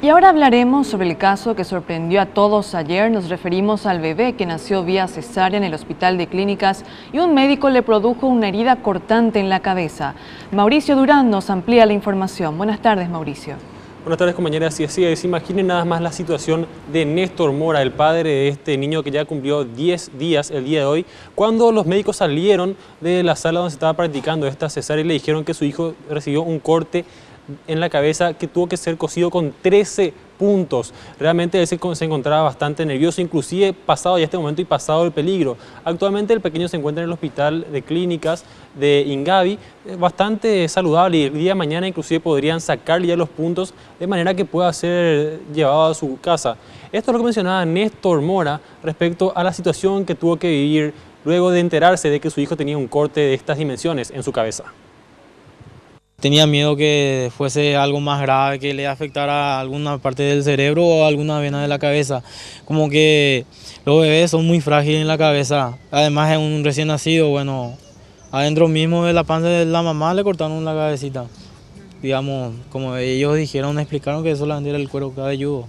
Y ahora hablaremos sobre el caso que sorprendió a todos ayer. Nos referimos al bebé que nació vía cesárea en el Hospital de Clínicas y un médico le produjo una herida cortante en la cabeza. Mauricio Durán nos amplía la información. Buenas tardes, Mauricio. Buenas tardes, compañeras. Y así es, imaginen nada más la situación de Néstor Mora, el padre de este niño que ya cumplió 10 días el día de hoy, cuando los médicos salieron de la sala donde se estaba practicando esta cesárea y le dijeron que su hijo recibió un corte en la cabeza que tuvo que ser cosido con 13 puntos. Realmente él se encontraba bastante nervioso, inclusive pasado ya este momento y pasado el peligro. Actualmente el pequeño se encuentra en el Hospital de Clínicas de Ingavi, bastante saludable, y el día de mañana inclusive podrían sacarle ya los puntos de manera que pueda ser llevado a su casa. Esto es lo que mencionaba Néstor Mora respecto a la situación que tuvo que vivir luego de enterarse de que su hijo tenía un corte de estas dimensiones en su cabeza. Tenía miedo que fuese algo más grave, que le afectara alguna parte del cerebro o alguna vena de la cabeza. Como que los bebés son muy frágiles en la cabeza. Además es un recién nacido, bueno, adentro mismo de la panza de la mamá le cortaron la cabecita. Digamos, como ellos dijeron, explicaron que solamente era el cuero cabelludo.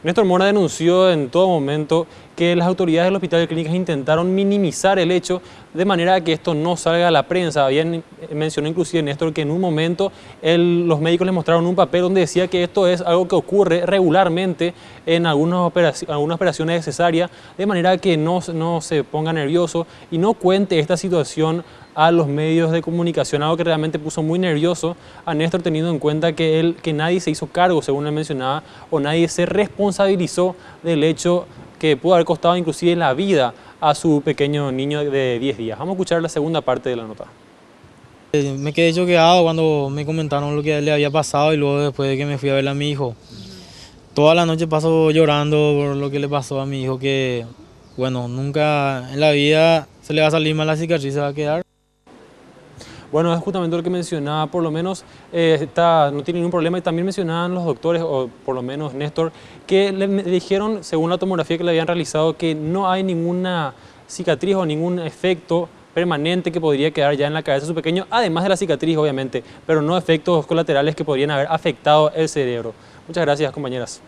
Néstor Mora denunció en todo momento que las autoridades del Hospital de Clínicas intentaron minimizar el hecho de manera que esto no salga a la prensa. Mencionó inclusive Néstor que en un momento los médicos le mostraron un papel donde decía que esto es algo que ocurre regularmente en algunas operaciones de cesárea, de manera que no se ponga nervioso y no cuente esta situación a los medios de comunicación, algo que realmente puso muy nervioso a Néstor, teniendo en cuenta que nadie se hizo cargo, según él mencionaba, o nadie se responsabilizó del hecho que pudo haber costado inclusive la vida a su pequeño niño de 10 días. Vamos a escuchar la segunda parte de la nota. Me quedé choqueado cuando me comentaron lo que le había pasado y luego después de que me fui a ver a mi hijo. Toda la noche paso llorando por lo que le pasó a mi hijo, que bueno, nunca en la vida se le va a salir mal la cicatriz, se va a quedar. Bueno, es justamente lo que mencionaba, por lo menos no tiene ningún problema, y también mencionaban los doctores, o por lo menos Néstor, que le dijeron, según la tomografía que le habían realizado, que no hay ninguna cicatriz o ningún efecto permanente que podría quedar ya en la cabeza de su pequeño, además de la cicatriz obviamente, pero no efectos colaterales que podrían haber afectado el cerebro. Muchas gracias, compañeras.